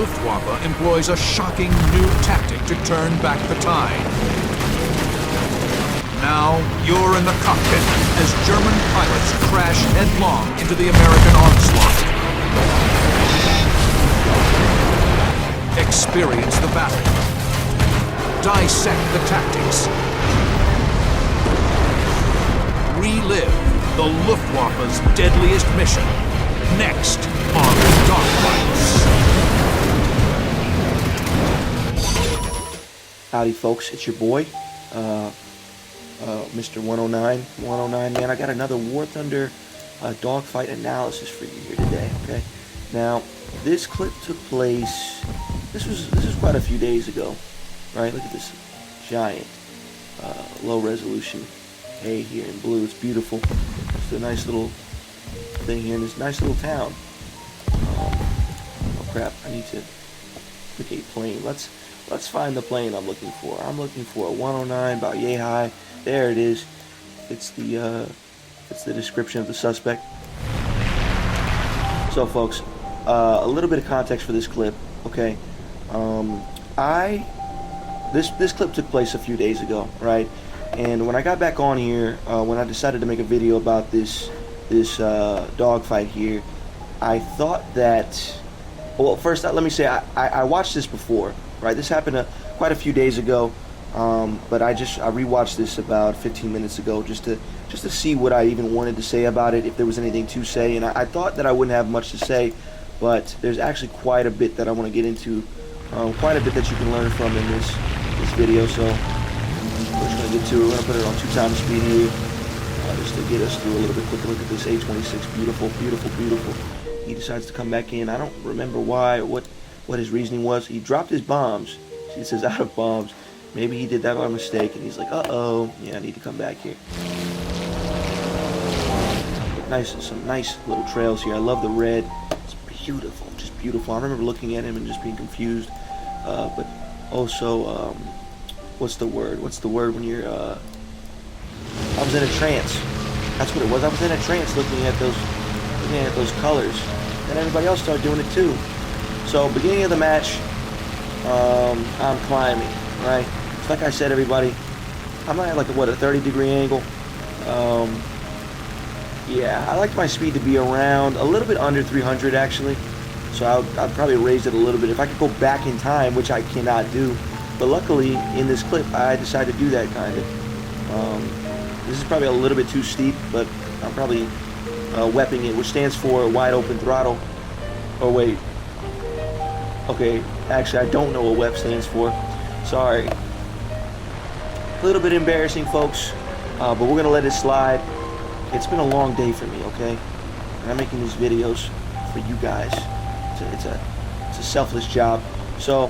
Luftwaffe employs a shocking new tactic to turn back the tide. Now, you're in the cockpit as German pilots crash headlong into the American onslaught. Experience the battle. Dissect the tactics. Relive the Luftwaffe's deadliest mission. Next on Dogfights. Howdy folks, it's your boy, Mr. 109, man. I got another War Thunder dogfight analysis for you here today, okay? Now, this clip took place, this was quite a few days ago, right? Look at this giant, low resolution hay here in blue. It's beautiful. It's a nice little thing here in this nice little town. Oh crap, I need to pick a plane. Let's find the plane I'm looking for. I'm looking for a 109 about yay high. There it is. It's the description of the suspect. So folks, a little bit of context for this clip, okay? This clip took place a few days ago, right? And when I got back on here, when I decided to make a video about this dogfight here, I thought that, well, first let me say I watched this before, right? This happened quite a few days ago, but I rewatched this about 15 minutes ago just to see what I even wanted to say about it, if there was anything to say. And I thought that I wouldn't have much to say, but there's actually quite a bit that I want to get into, quite a bit that you can learn from in this video. So we're just going to get to it. We're going to put it on 2x speed here, just to get us through a little bit quicker. Look at this A-26, beautiful, beautiful, beautiful. He decides to come back in. I don't remember why, what his reasoning was. He dropped his bombs. See, it says out of bombs. Maybe he did that by mistake, and he's like, uh-oh, yeah, I need to come back here. Some nice little trails here. I love the red. It's beautiful, just beautiful. I remember looking at him and just being confused. But also, what's the word? What's the word when you're, I was in a trance. That's what it was. I was in a trance looking at those colors. And everybody else started doing it too. So, beginning of the match, I'm climbing, right? It's like I said, everybody, I'm at like a 30-degree angle. Yeah, I like my speed to be around a little bit under 300 actually. So I'd probably raise it a little bit if I could go back in time, which I cannot do. But luckily, in this clip, I decided to do that kind of. This is probably a little bit too steep, but I'm probably wepping it, which stands for wide open throttle. Oh wait. Okay, actually I don't know what WEP stands for. Sorry. A little bit embarrassing, folks, but we're gonna let it slide. It's been a long day for me, okay? And I'm making these videos for you guys. It's a selfless job. So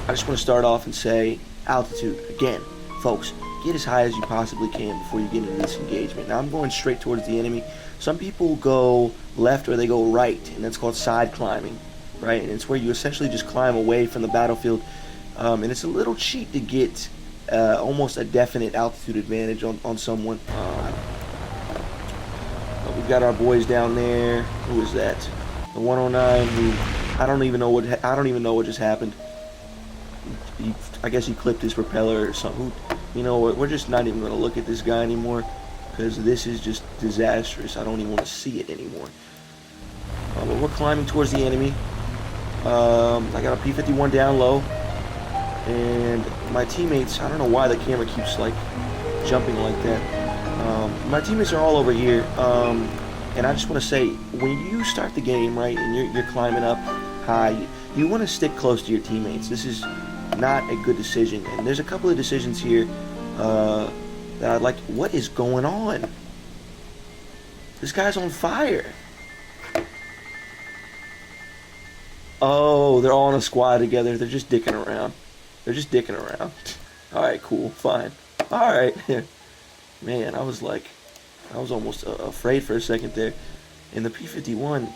I just want to start off and say altitude again, folks. Get as high as you possibly can before you get into this engagement. Now I'm going straight towards the enemy. Some people go left or they go right, and that's called side climbing, right? And it's where you essentially just climb away from the battlefield, and it's a little cheat to get almost a definite altitude advantage on someone. We've got our boys down there. Who is that? The 109. Who I don't even know what just happened. I guess he clipped his propeller or something. You know what? We're just not even going to look at this guy anymore because this is just disastrous. I don't even want to see it anymore. But we're climbing towards the enemy. I got a P-51 down low, and my teammates. I don't know why the camera keeps like jumping like that. My teammates are all over here, and I just want to say, when you start the game, right, and you're climbing up high, you want to stick close to your teammates. This is not a good decision, and there's a couple of decisions here that I'd like. What is going on? This guy's on fire. Oh, they're all in a squad together. They're just dicking around. All right, cool, fine. All right. Man, I was almost afraid for a second there. And the P-51,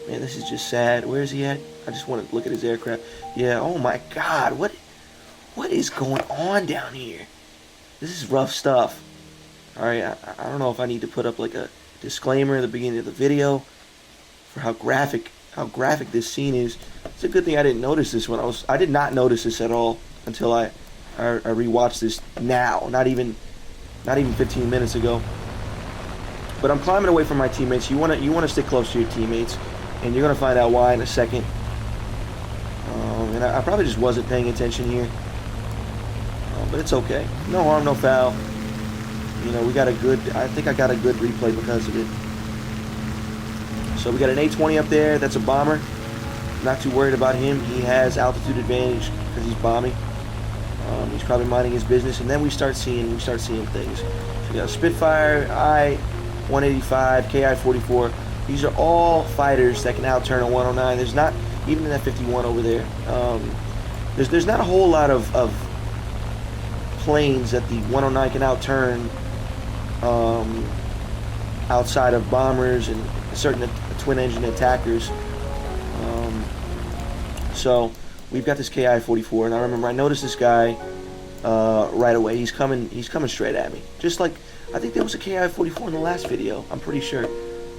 man, this is just sad. Where is he at? I just want to look at his aircraft. Yeah, oh my God, what is going on down here? This is rough stuff. All right, I don't know if I need to put up like a disclaimer at the beginning of the video for how graphic how graphic this scene is. It's a good thing I didn't notice this when I did not notice this at all until I rewatched this now, not even 15 minutes ago. But I'm climbing away from my teammates. You want to stick close to your teammates, and you're gonna find out why in a second. And I probably just wasn't paying attention here, but it's okay. No harm, no foul. You know, I think I got a good replay because of it. So we got an A-20 up there. That's a bomber. Not too worried about him. He has altitude advantage because he's bombing. He's probably minding his business, and then we start seeing things. So we got a Spitfire, I-185, Ki-44. These are all fighters that can outturn a 109. There's not even an F-51 over there. There's not a whole lot of planes that the 109 can outturn outside of bombers and certain twin-engine attackers. So we've got this Ki-44, and I remember I noticed this guy right away. He's coming straight at me. Just like, I think there was a Ki-44 in the last video, I'm pretty sure.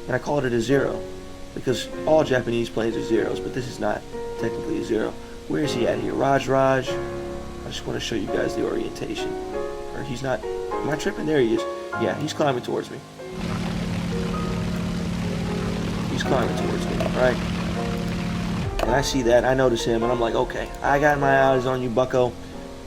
And I called it a zero, because all Japanese planes are zeros, but this is not technically a zero. Where is he at here? Raj. I just want to show you guys the orientation. Or he's not, am I tripping? There he is. Yeah, he's climbing towards me. He's climbing towards me, right? And I see that, I notice him, and I'm like, okay, I got my eyes on you, bucko.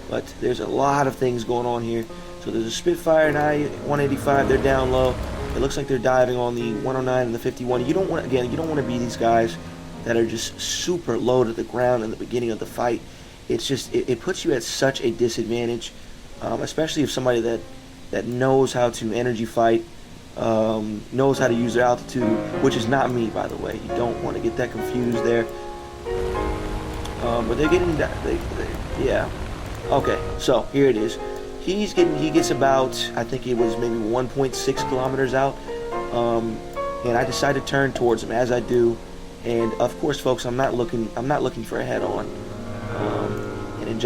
But there's a lot of things going on here. So there's a Spitfire and I-185, they're down low. It looks like they're diving on the 109 and the 51. You don't want to be these guys that are just super low to the ground in the beginning of the fight. It's just, it puts you at such a disadvantage, especially if somebody that knows how to energy fight, knows how to use their altitude, which is not me, by the way. You don't want to get that confused there. But they're getting that. Yeah. Okay. So here it is. He gets about, I think it was maybe 1.6 kilometers out, and I decide to turn towards him as I do. And of course, folks, I'm not looking for a head-on. And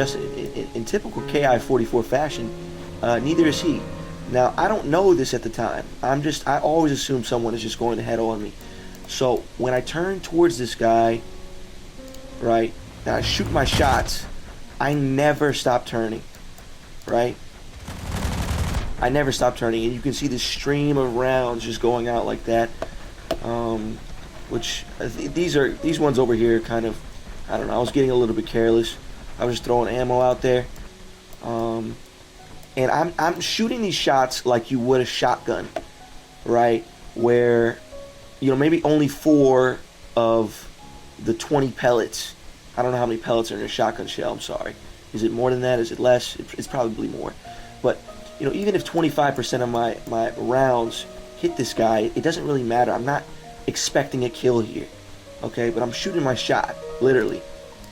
in typical Ki-44 fashion, neither is he. Now, I don't know this at the time. I always assume someone is just going to head on me. So when I turn towards this guy, right, and I shoot my shots, I never stop turning, right? I never stop turning, and you can see this stream of rounds just going out like that. Which these ones over here kind of, I don't know, I was getting a little bit careless. I was just throwing ammo out there. And I'm shooting these shots like you would a shotgun, right? Where, you know, maybe only 4 of the 20 pellets. I don't know how many pellets are in a shotgun shell, I'm sorry. Is it more than that? Is it less? It's probably more. But, you know, even if 25% of my rounds hit this guy, it doesn't really matter. I'm not expecting a kill here, okay? But I'm shooting my shot, literally,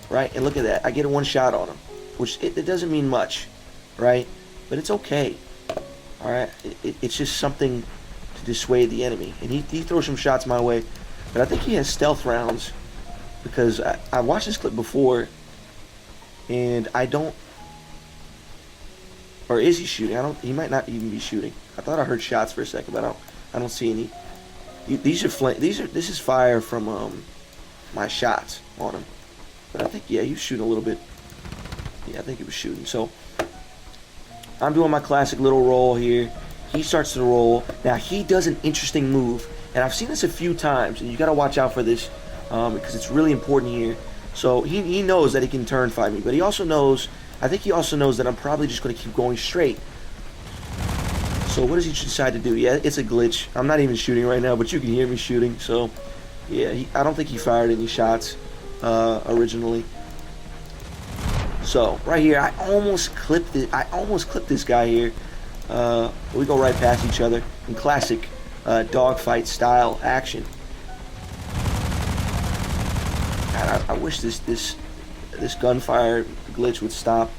right? And look at that. I get a 1 shot on him, which it doesn't mean much, right? But it's okay, all right? It's just something to dissuade the enemy. And he throws some shots my way, but I think he has stealth rounds, because I watched this clip before, and I don't, or is he shooting? He might not even be shooting. I thought I heard shots for a second, but I don't see any. This is fire from my shots on him. But I think, yeah, he was shooting a little bit. Yeah, I think he was shooting. So I'm doing my classic little roll here. He starts to roll. Now he does an interesting move, and I've seen this a few times, and you got to watch out for this because it's really important here. So he knows that he can turn fight me, but he also knows, I think he also knows that I'm probably just going to keep going straight. So what does he decide to do? Yeah, it's a glitch. I'm not even shooting right now, but you can hear me shooting. So yeah, I don't think he fired any shots originally. So right here, I almost clipped this guy here. We go right past each other in classic dogfight style action. God, I wish this gunfire glitch would stop.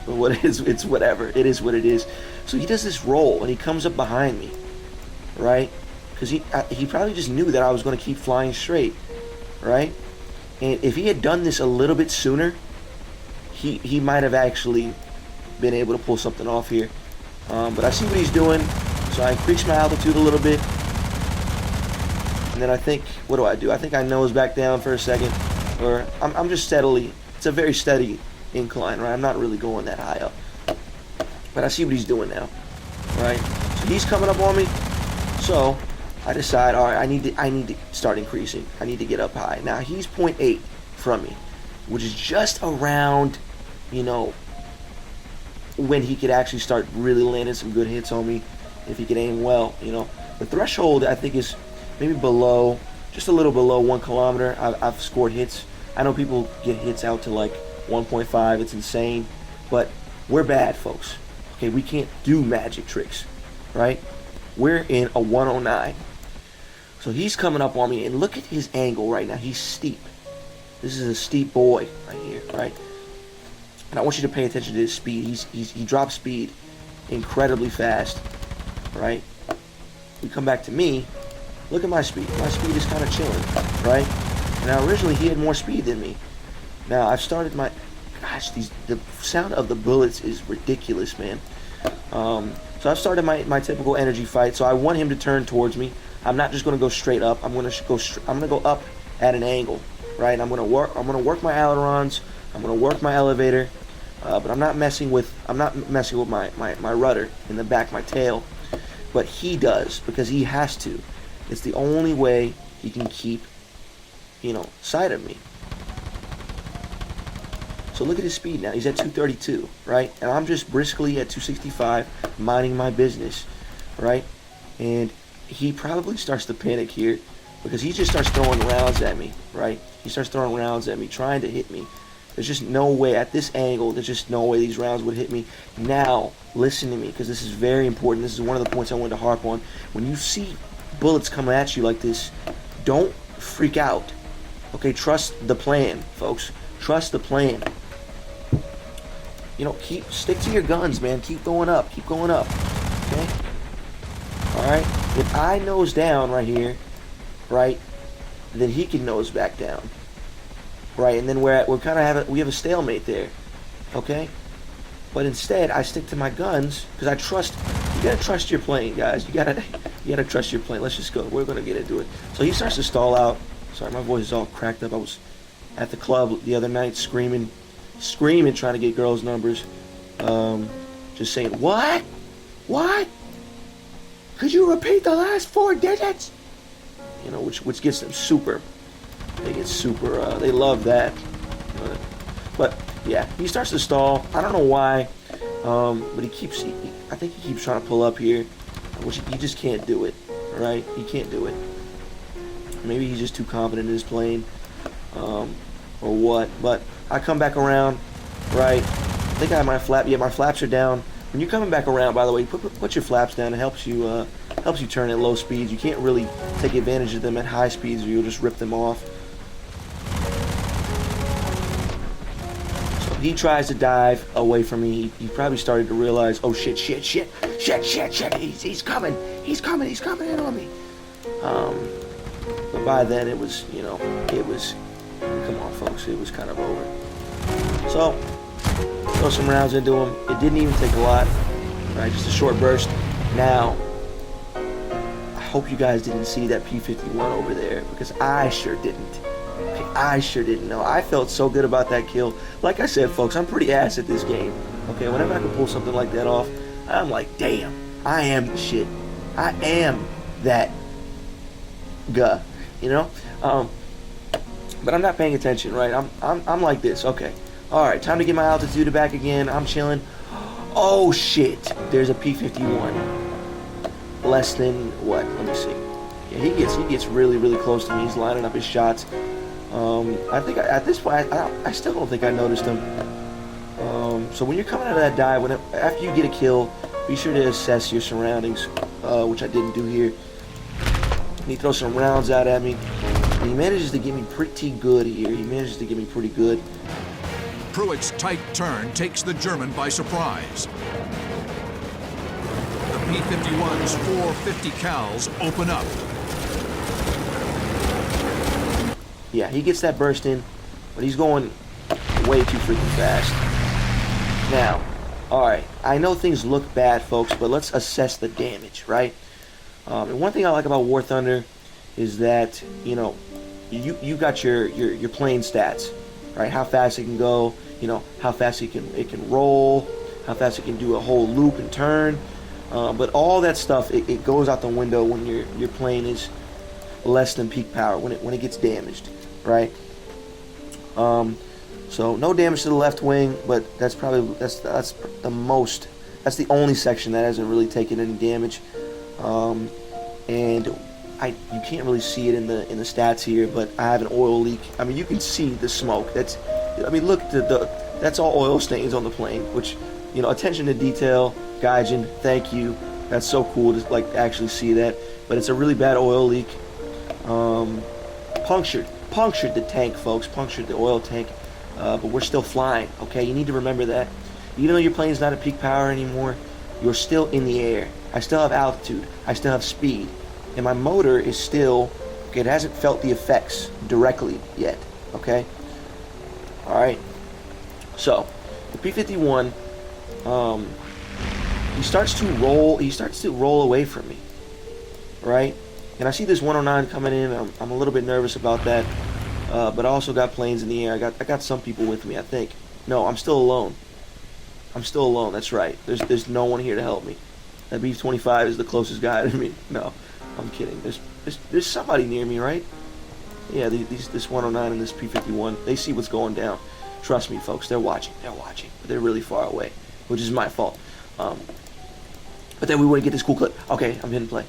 But what it is, it's whatever. It is what it is. So he does this roll, and he comes up behind me, right? Because he probably just knew that I was going to keep flying straight, right? And if he had done this a little bit sooner, he might have actually been able to pull something off here. But I see what he's doing, so I increase my altitude a little bit. And then I think, what do? I think I nose back down for a second, or I'm just steadily, it's a very steady incline, right? I'm not really going that high up. But I see what he's doing now, right? So he's coming up on me. So I decide, all right, I need to start increasing. I need to get up high. Now he's 0.8 from me, which is just around, you know, when he could actually start really landing some good hits on me, if he could aim well, you know. The threshold, I think, is maybe below, just a little below 1 kilometer. I've scored hits. I know people get hits out to like 1.5. It's insane, but we're bad, folks. Okay, we can't do magic tricks, right? We're in a 109. So he's coming up on me, and look at his angle right now. He's steep. This is a steep boy right here, right? And I want you to pay attention to his speed. He drops speed incredibly fast, right? We come back to me. Look at my speed. My speed is kind of chilling, right? Now originally he had more speed than me. Now I've started my, gosh, the sound of the bullets is ridiculous, man. So I've started my typical energy fight. So I want him to turn towards me. I'm not just going to go straight up. I'm going to go up at an angle, right? I'm going to work my ailerons. I'm going to work my elevator, but I'm not messing with my rudder in the back, my tail. But he does, because he has to. It's the only way he can keep, you know, sight of me. So look at his speed now. He's at 232, right? And I'm just briskly at 265, minding my business, right? And he probably starts to panic here, because he just starts throwing rounds at me, right? He starts throwing rounds at me, trying to hit me. There's just no way, at this angle, there's just no way these rounds would hit me. Now, listen to me, because this is very important. This is one of the points I wanted to harp on. When you see bullets coming at you like this, don't freak out. Okay, trust the plan, folks. Trust the plan. You know, stick to your guns, man. Keep going up. Keep going up. Okay? Alright? If I nose down right here, right, then he can nose back down. Right, and then we're kind of we have a stalemate there, okay? But instead, I stick to my guns because I trust. You gotta trust your plane, guys. You gotta trust your plane. Let's just go. We're gonna get into it. So he starts to stall out. Sorry, my voice is all cracked up. I was at the club the other night screaming, trying to get girls' numbers, just saying, what? Could you repeat the last 4 digits? You know, which gets them super. They get super, they love that. But, yeah, he starts to stall. I don't know why, but I think he keeps trying to pull up here, which he just can't do it, right? He can't do it. Maybe he's just too confident in his plane, or what. But I come back around, right? I think I have my flap. Yeah, my flaps are down. When you're coming back around, by the way, put your flaps down. It helps you turn at low speeds. You can't really take advantage of them at high speeds, or you'll just rip them off. He tries to dive away from me. He probably started to realize, oh shit, he's coming in on me. But by then it was, come on folks, it was kind of over. So, throw some rounds into him. It didn't even take a lot, right? Just a short burst. Now, I hope you guys didn't see that P-51 over there, because I sure didn't. I sure didn't know. I felt so good about that kill. Like I said, folks, I'm pretty ass at this game. Okay, whenever I can pull something like that off, I'm like, damn, I am the shit. I am that guy, you know? But I'm not paying attention, right? I'm like this. Okay. All right, time to get my altitude back again. I'm chilling. Oh shit! There's a P-51. Less than what? Let me see. Yeah, he gets really close to me. He's lining up his shots. I think at this point, I still don't think I noticed him. So when you're coming out of that dive, after you get a kill, be sure to assess your surroundings, which I didn't do here. And he throws some rounds out at me. And he manages to get me pretty good here. Pruitt's tight turn takes the German by surprise. The P-51's 450 cals open up. Yeah, he gets that burst in, but he's going way too freaking fast. Now, alright, I know things look bad, folks, but let's assess the damage, right? And one thing I like about War Thunder is that, you know, you got your plane stats, right? How fast it can go, you know, how fast it can roll, how fast it can do a whole loop and turn. But all that stuff, it goes out the window when your plane is less than peak power, when it gets damaged, right? So no damage to the left wing, but that's the most. That's the only section that hasn't really taken any damage, and you can't really see it in the stats here, but I have an oil leak. I mean, you can see the smoke. Look, that's all oil stains on the plane. Which, you know, attention to detail, Gaijin. Thank you. That's so cool to like actually see that. But it's a really bad oil leak. Punctured the tank, folks. Punctured the oil tank. But we're still flying. Okay, you need to remember that. Even though your plane's not at peak power anymore, you're still in the air. I still have altitude. I still have speed. And my motor is still, okay, it hasn't felt the effects directly yet, okay? Alright. So, the P-51, he starts to roll away from me, right? And I see this 109 coming in. I'm a little bit nervous about that. But I also got planes in the air. I got some people with me, I think. No, I'm still alone. That's right. There's no one here to help me. That B-25 is the closest guy to me. No, I'm kidding. There's somebody near me, right? Yeah, this 109 and this P-51, they see what's going down. Trust me, folks, they're watching. But they're really far away, which is my fault. But then we wouldn't get this cool clip. Okay, I'm hitting play.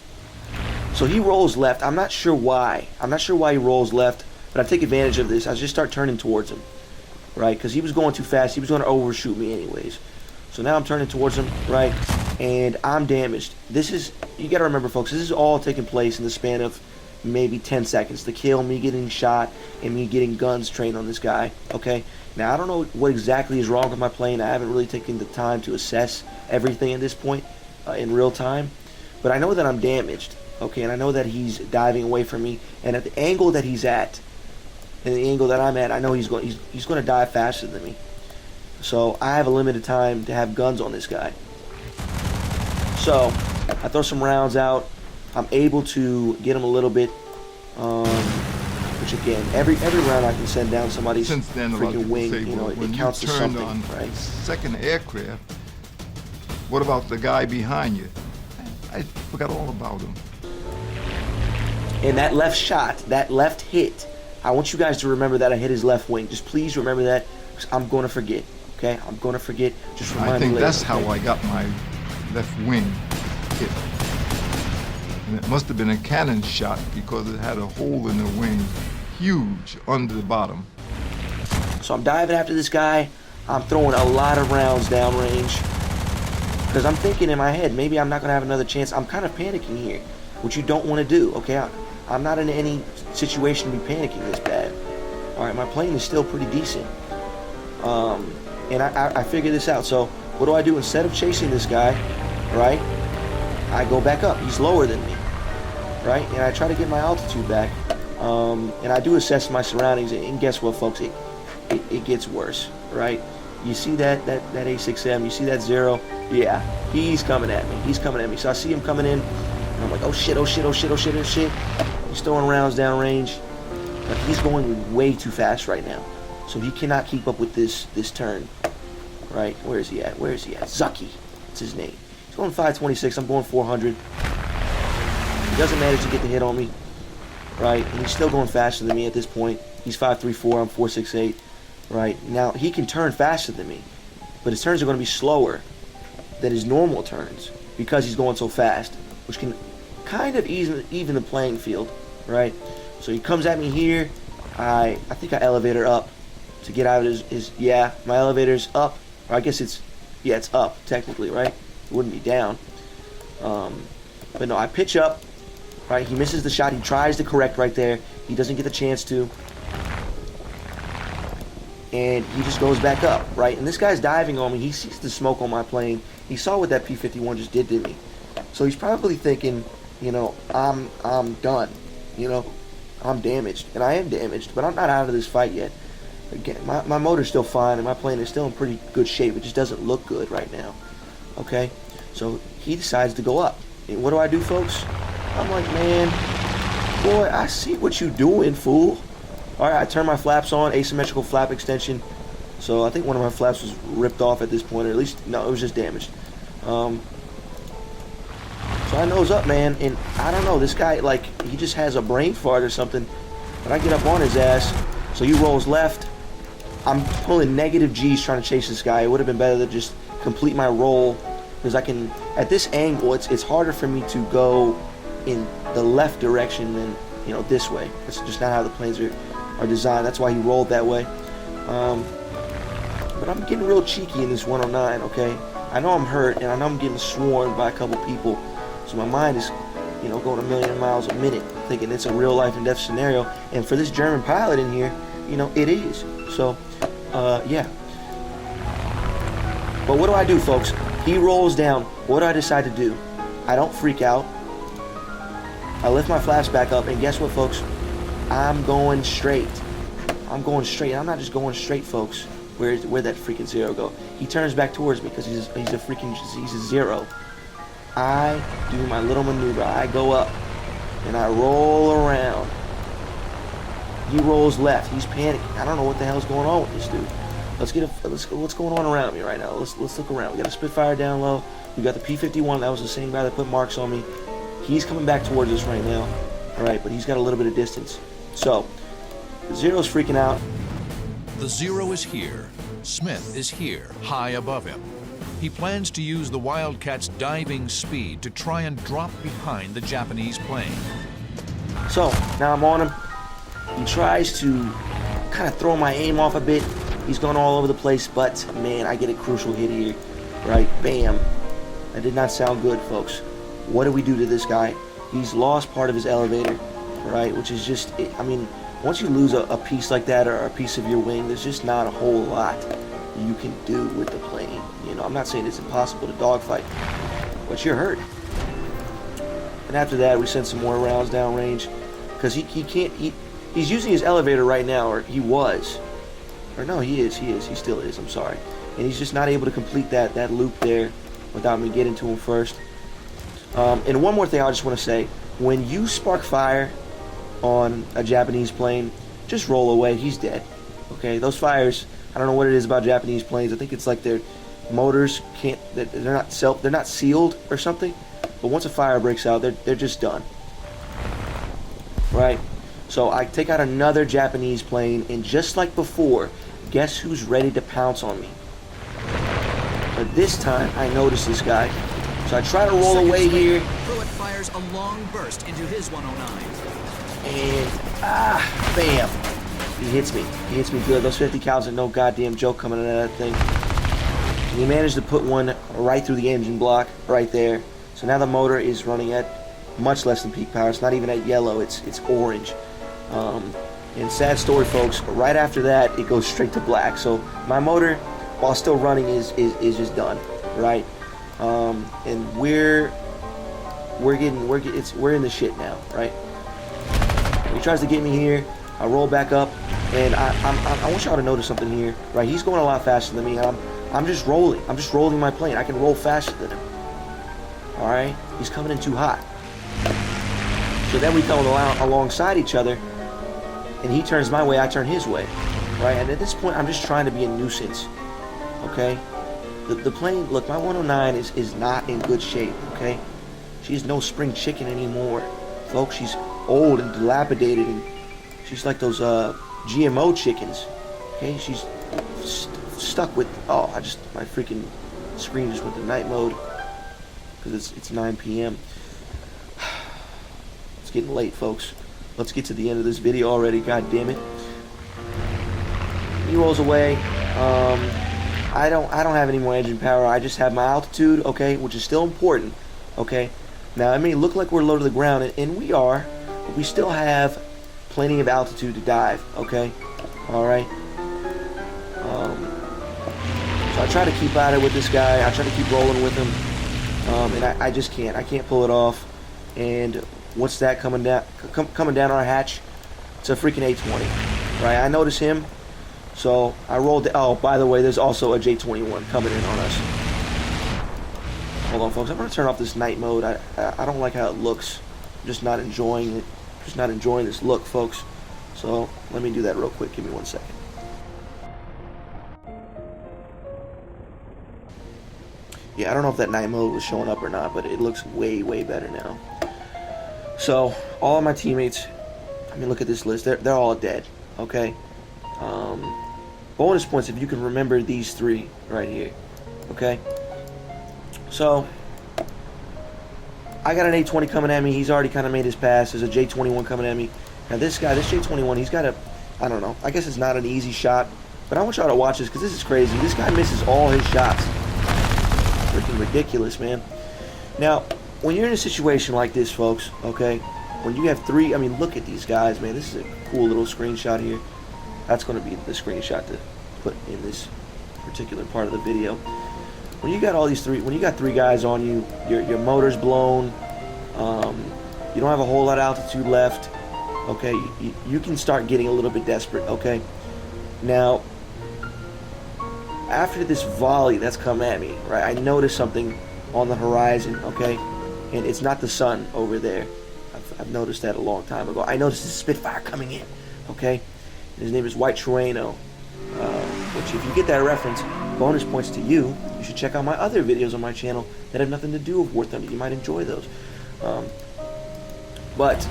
So he rolls left. I'm not sure why. He rolls left, but I take advantage of this. I just start turning towards him, right? Because he was going too fast. He was going to overshoot me anyways. So now I'm turning towards him, right? And I'm damaged. You got to remember, folks, this is all taking place in the span of maybe 10 seconds. The kill, me getting shot, and me getting guns trained on this guy, okay? Now, I don't know what exactly is wrong with my plane. I haven't really taken the time to assess everything at this point in real time. But I know that I'm damaged, okay? And I know that he's diving away from me. And at the angle that he's at, and the angle that I'm at, I know he's going to dive faster than me. So I have a limited time to have guns on this guy. So I throw some rounds out. I'm able to get him a little bit. Which again, every round I can send down somebody's Since then, a lot of freaking people wing. say, You know, well, when it counts you as turned something, on right? the second aircraft, what about the guy behind you? I forgot all about him. And that left shot, that left hit, I want you guys to remember that I hit his left wing. Just please remember that, because I'm going to forget. Okay, I'm going to forget. Just remind me I think later, that's okay? how I got my left wing hit. And it must have been a cannon shot because it had a hole in the wing, huge, under the bottom. So I'm diving after this guy. I'm throwing a lot of rounds downrange. Because I'm thinking in my head, maybe I'm not going to have another chance. I'm kind of panicking here, which you don't want to do, okay? I'm not in any situation to be panicking this bad. Alright, my plane is still pretty decent. And I figured this out. So what do? Instead of chasing this guy, right, I go back up. He's lower than me, right? And I try to get my altitude back. And I do assess my surroundings. And guess what, folks? It gets worse, right? You see that A6M, you see that zero? Yeah, he's coming at me. So I see him coming in, and I'm like, oh shit. He's throwing rounds downrange. But he's going way too fast right now. So he cannot keep up with this turn. Right? Where is he at? Zucky. That's his name. He's going 526. I'm going 400. He doesn't manage to get the hit on me. Right? And he's still going faster than me at this point. He's 534. I'm 468. Right? Now, he can turn faster than me. But his turns are going to be slower than his normal turns because he's going so fast, which can kind of even the playing field. Right? So he comes at me here. I think I elevator up to get out of his yeah, my elevator's up. Or I guess it's up technically, right? It wouldn't be down. But no, I pitch up, right? He misses the shot. He tries to correct right there. He doesn't get the chance to. And he just goes back up, right? And this guy's diving on me. He sees the smoke on my plane. He saw what that P-51 just did to me. So he's probably thinking, you know, I'm done. You know, I'm damaged. And I am damaged, but I'm not out of this fight yet. Again, my motor's still fine, and my plane is still in pretty good shape. It just doesn't look good right now. Okay? So he decides to go up. And what do I do, folks? I'm like, man, Boy, I see what you doing, fool. Alright, I turned my flaps on, asymmetrical flap extension. So I think one of my flaps was ripped off at this point, or at least, no, it was just damaged. So I nose up, man, and I don't know, this guy, like, he just has a brain fart or something. But I get up on his ass, so he rolls left. I'm pulling negative G's trying to chase this guy. It would have been better to just complete my roll, because I can, at this angle, it's harder for me to go in the left direction than, you know, this way. That's just not how the planes are designed. That's why he rolled that way. But I'm getting real cheeky in this 109, okay? I know I'm hurt, and I know I'm getting swarmed by a couple people. So my mind is, you know, going a million miles a minute, thinking it's a real life and death scenario. And for this German pilot in here, you know, it is. So, yeah. But what do I do, folks? He rolls down. What do I decide to do? I don't freak out. I lift my flaps back up, and guess what, folks? I'm going straight. I'm going straight. I'm not just going straight, folks. Where'd that freaking zero go? He turns back towards me because he's a zero. I do my little maneuver. I go up and I roll around. He rolls left. He's panicking. I don't know what the hell's going on with this dude. What's going on around me right now? Let's look around. We got a Spitfire down low. We got the P-51. That was the same guy that put marks on me. He's coming back towards us right now. All right, but he's got a little bit of distance. So the Zero's freaking out. The Zero is here. Smith is here, high above him. He plans to use the Wildcat's diving speed to try and drop behind the Japanese plane. So now I'm on him. He tries to kind of throw my aim off a bit. He's going all over the place, but man, I get a crucial hit here. Right, bam. That did not sound good, folks. What do we do to this guy? He's lost part of his elevator, right? Which is just, I mean, once you lose a piece like that or a piece of your wing, there's just not a whole lot you can do with the plane. You know, I'm not saying it's impossible to dogfight, but you're hurt. And after that, we sent some more rounds downrange because he can't. He's using his elevator right now, or he was, or no, he still is. I'm sorry, and he's just not able to complete that loop there without me getting to him first. And one more thing I just want to say: when you spark fire on a Japanese plane, just roll away. He's dead. Okay, those fires. I don't know what it is about Japanese planes. I think it's like their motors they're not sealed or something. But once a fire breaks out, they're just done. Right? So I take out another Japanese plane, and just like before, guess who's ready to pounce on me? But this time, I notice this guy. So I try to roll away here. Pruitt fires a long burst into his 109. And bam. He hits me. He hits me good. Those 50 cals are no goddamn joke coming out of that thing. And he managed to put one right through the engine block, right there. So now the motor is running at much less than peak power. It's not even at yellow. It's orange. And sad story, folks. Right after that, it goes straight to black. So my motor, while still running, is just done. Right. And we're in the shit now. Right. He tries to get me here. I roll back up, and I want y'all to notice something here, right? He's going a lot faster than me, and I'm just rolling. I'm just rolling my plane. I can roll faster than him. All right? He's coming in too hot. So then we come alongside each other, and he turns my way, I turn his way, right? And at this point, I'm just trying to be a nuisance, okay? The plane, look, my 109 is not in good shape, okay? She's no spring chicken anymore, folks. She's old and dilapidated, and she's like those GMO chickens. Okay, she's stuck with. Oh, my freaking screen just went to night mode because it's 9 p.m. It's getting late, folks. Let's get to the end of this video already. God damn it. He rolls away. I don't have any more engine power. I just have my altitude. Okay, which is still important. Okay. Now it may look like we're low to the ground, and we are, but we still have plenty of altitude to dive, okay? Alright? So I try to keep at it with this guy. I try to keep rolling with him. And I just can't. I can't pull it off. And what's that coming down our hatch? It's a freaking A-20. Right? I notice him. So I rolled. Oh, by the way, there's also a J-21 coming in on us. Hold on, folks. I'm going to turn off this night mode. I don't like how it looks. I'm just not enjoying it. Just not enjoying this look, folks. So let me do that real quick. Give me 1 second. Yeah, I don't know if that night mode was showing up or not, but it looks way, way better now. So all of my teammates, I mean, look at this list. They're all dead. Okay. Bonus points if you can remember these three right here. Okay. So I got an A20 coming at me. He's already kind of made his pass. There's a J21 coming at me. Now this guy, this J21, he's got a, I don't know. I guess it's not an easy shot, but I want y'all to watch this because this is crazy. This guy misses all his shots. Freaking ridiculous, man. Now, when you're in a situation like this, folks, okay, when you have three, I mean, look at these guys, man. This is a cool little screenshot here. That's going to be the screenshot to put in this particular part of the video. When you got all these three, when you got three guys on you, your motor's blown, you don't have a whole lot of altitude left, okay, you can start getting a little bit desperate, okay? Now, after this volley that's come at me, right, I noticed something on the horizon, okay? And it's not the sun over there. I've noticed that a long time ago. I noticed the Spitfire coming in, okay? And his name is White Trueno, which if you get that reference, bonus points to you. You should check out my other videos on my channel that have nothing to do with War Thunder. You might enjoy those. But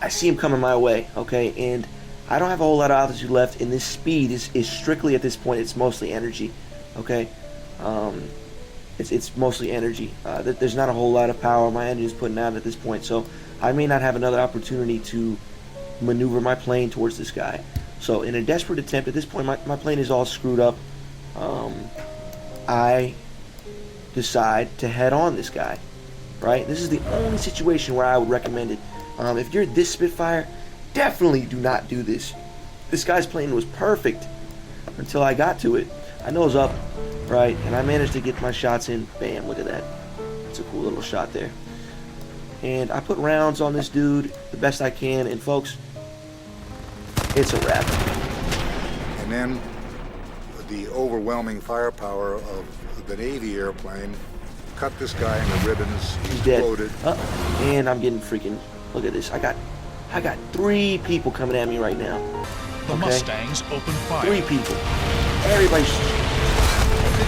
I see him coming my way, okay? And I don't have a whole lot of altitude left, and this speed is strictly, at this point, it's mostly energy, okay? It's mostly energy. There's not a whole lot of power my engine is putting out at this point, so I may not have another opportunity to maneuver my plane towards this guy. So in a desperate attempt, at this point, my plane is all screwed up. I decide to head on this guy, right? This is the only situation where I would recommend it. If you're this Spitfire, definitely do not do this. This guy's plane was perfect until I got to it. I nose up, right, and I managed to get my shots in. Bam, look at that. It's a cool little shot there. And I put rounds on this dude the best I can, and folks, it's a wrap. And then the overwhelming firepower of the Navy airplane cut this guy into ribbons. He He's dead. exploded. And I'm getting freaking, look at this. I got 3 people coming at me right now. The Mustangs open fire. 3 people. Everybody's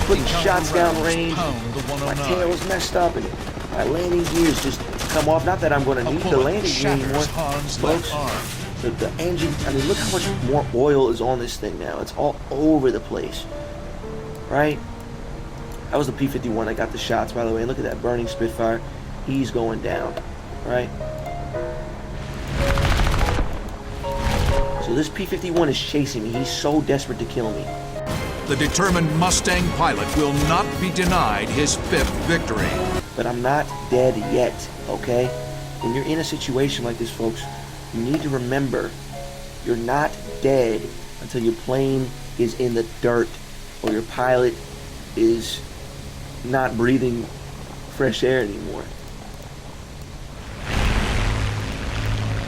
putting shots down range. Pound the My 109. tail's messed up and my landing gears just come off. Not that I'm going to A need the bullet landing gear anymore, shatters Han's folks. left arm. The engine, I mean, look how much more oil is on this thing now. It's all over the place, right? That was the P-51 that got the shots, by the way. Look at that burning Spitfire. He's going down, right? So this P-51 is chasing me. He's so desperate to kill me. The determined Mustang pilot will not be denied his 5th victory. But I'm not dead yet, okay? When you're in a situation like this, folks, you need to remember you're not dead until your plane is in the dirt or your pilot is not breathing fresh air anymore.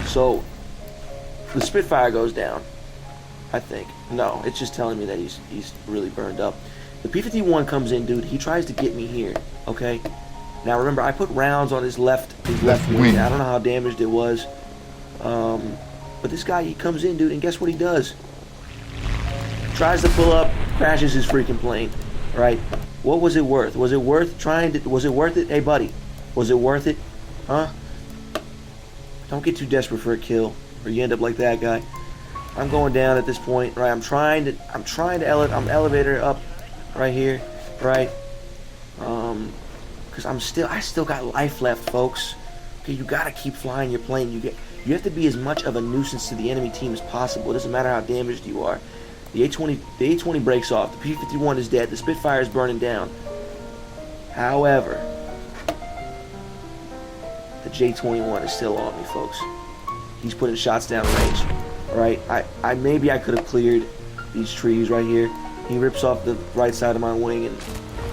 So the Spitfire goes down, I think. No, it's just telling me that he's really burned up. The P-51 comes in, dude. He tries to get me here, okay? Now remember, I put rounds on his left wing. I don't know how damaged it was. But this guy, he comes in, dude, and guess what he does? Tries to pull up, crashes his freaking plane, right? What was it worth? Was it worth trying to, was it worth it? Hey, buddy, was it worth it? Huh? Don't get too desperate for a kill, or you end up like that guy. I'm going down at this point, right? I'm elevator up right here, right? Because I still got life left, folks. Okay, you gotta keep flying your plane. You have to be as much of a nuisance to the enemy team as possible. It doesn't matter how damaged you are. The A-20 breaks off. The P-51 is dead. The Spitfire is burning down. However, the J-21 is still on me, folks. He's putting shots down range. All right, maybe I could have cleared these trees right here. He rips off the right side of my wing and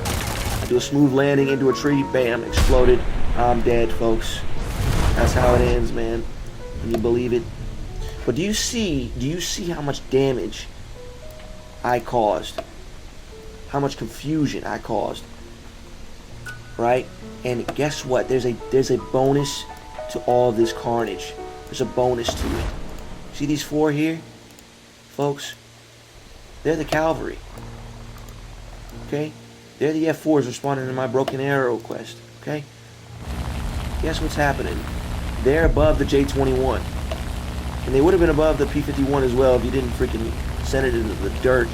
I do a smooth landing into a tree. Bam, exploded. I'm dead, folks. That's how it ends, man. Can you believe it? But do you see how much damage I caused? How much confusion I caused? Right? And guess what? There's a bonus to all of this carnage. there's a bonus to it. See these 4 here? Folks, they're the cavalry. Okay? They're the F4s responding to my broken arrow quest. Okay? Guess what's happening? They're above the J-21. And they would have been above the P-51 as well if you didn't freaking send it into the dirt.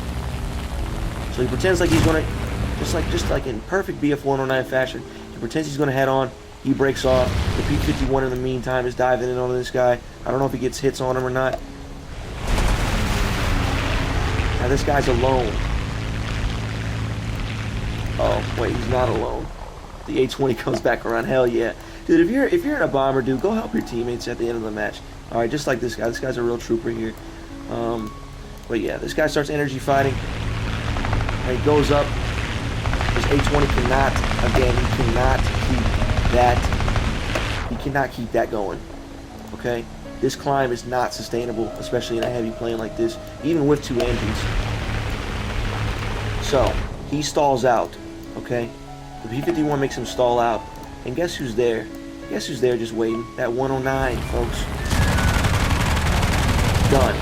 So he pretends like he's gonna, just like in perfect BF-109 fashion, he pretends he's gonna head on. He breaks off. The P-51 in the meantime is diving in on this guy. I don't know if he gets hits on him or not. Now this guy's alone. Oh wait, he's not alone. The A-20 comes back around. Hell yeah, dude! If you're in a bomber, dude, go help your teammates at the end of the match. All right, just like this guy. This guy's a real trooper here. But yeah, this guy starts energy fighting. And he goes up. This A-20 cannot. Again, he cannot keep that. He cannot keep that going. Okay, this climb is not sustainable, especially in a heavy plane like this, even with 2 engines. So he stalls out. Okay, the P-51 makes him stall out, and guess who's there? Guess who's there just waiting? That 109, folks. Done.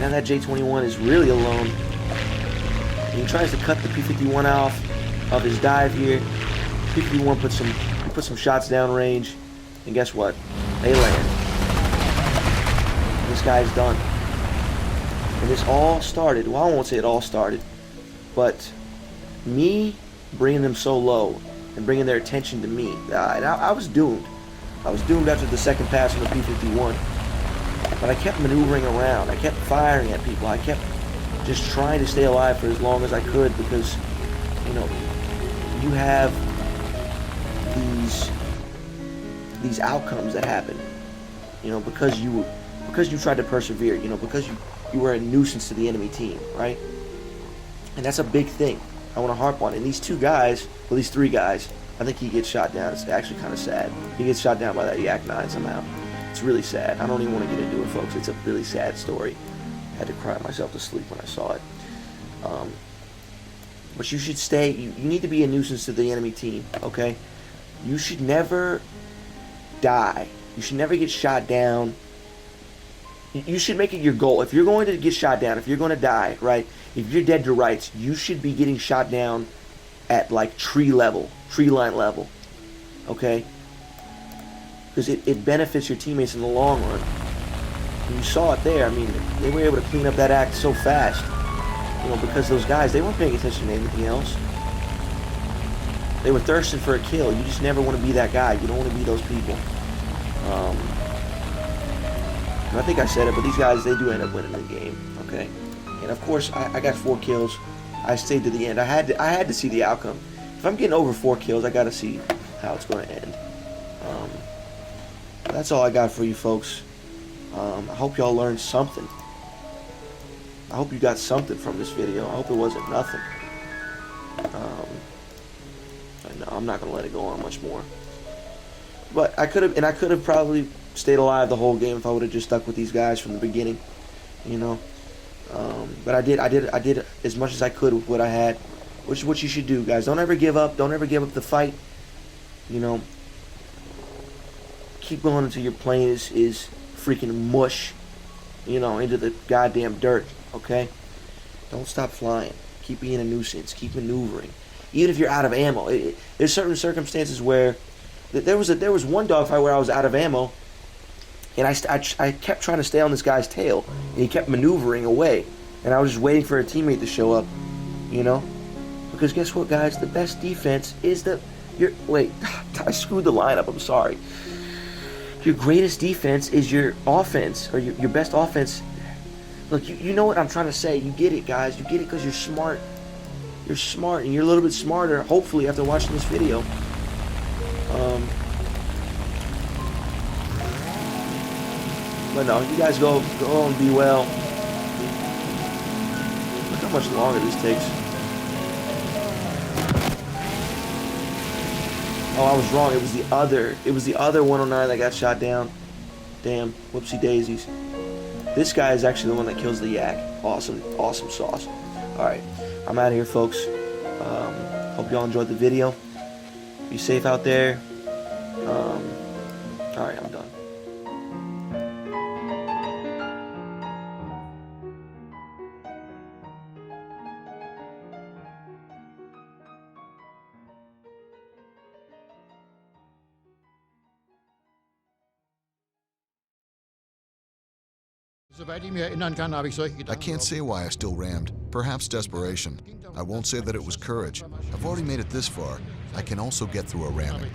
Now that J-21 is really alone. And he tries to cut the P-51 off of his dive here. P-51 puts some shots down range, and guess what? They land. This guy's done. And this all started, well, I won't say it all started, but me bringing them so low and bringing their attention to me. I was doomed. I was doomed after the second pass on the P-51. But I kept maneuvering around. I kept firing at people. I kept just trying to stay alive for as long as I could because, you know, you have these outcomes that happen, you know, because you tried to persevere, you know, because you were a nuisance to the enemy team, right? And that's a big thing I want to harp on. And these 2 guys, well, these 3 guys, I think he gets shot down. It's actually kind of sad. He gets shot down by that Yak-9 somehow. It's really sad. I don't even want to get into it, folks. It's a really sad story. I had to cry myself to sleep when I saw it. But you should stay. You need to be a nuisance to the enemy team, okay? You should never die. You should never get shot down. You should make it your goal. If you're going to get shot down, if you're going to die, right? If you're dead to rights, you should be getting shot down at like tree line level, okay? Because it benefits your teammates in the long run. And you saw it there. I mean, they were able to clean up that act so fast, you know, because those guys, they weren't paying attention to anything else. They were thirsting for a kill. You just never want to be that guy. You don't want to be those people. And I think I said it, but these guys, they do end up winning the game, okay? And of course, I got 4 kills. I stayed to the end. I had to see the outcome. If I'm getting over 4 kills, I got to see how it's going to end. That's all I got for you folks. I hope y'all learned something. I hope you got something from this video. I hope it wasn't nothing. No, I'm not going to let it go on much more. But I could have probably stayed alive the whole game if I would have just stuck with these guys from the beginning, you know. But I did as much as I could with what I had, which is what you should do, guys. Don't ever give up. Don't ever give up the fight. You know, keep going until your plane is freaking mush, you know, into the goddamn dirt. Okay. Don't stop flying. Keep being a nuisance. Keep maneuvering. Even if you're out of ammo, there's certain circumstances where there was one dogfight where I was out of ammo, and I kept trying to stay on this guy's tail, and he kept maneuvering away, and I was just waiting for a teammate to show up, you know, because guess what, guys? The best defense is wait, I screwed the lineup. I'm sorry. Your greatest defense is your offense, or your best offense. Look, you know what I'm trying to say. You get it, guys. You get it because you're smart. You're smart, and you're a little bit smarter, hopefully, after watching this video. But no, you guys go and be well. Look how much longer this takes. Oh, I was wrong. It was the other 109 that got shot down. Damn, whoopsie daisies. This guy is actually the one that kills the yak. Awesome sauce. Alright, I'm out of here, folks. Hope y'all enjoyed the video. Be safe out there. All right, I'm done. I can't say why I still rammed. Perhaps desperation. I won't say that it was courage. I've already made it this far. I can also get through a ramming.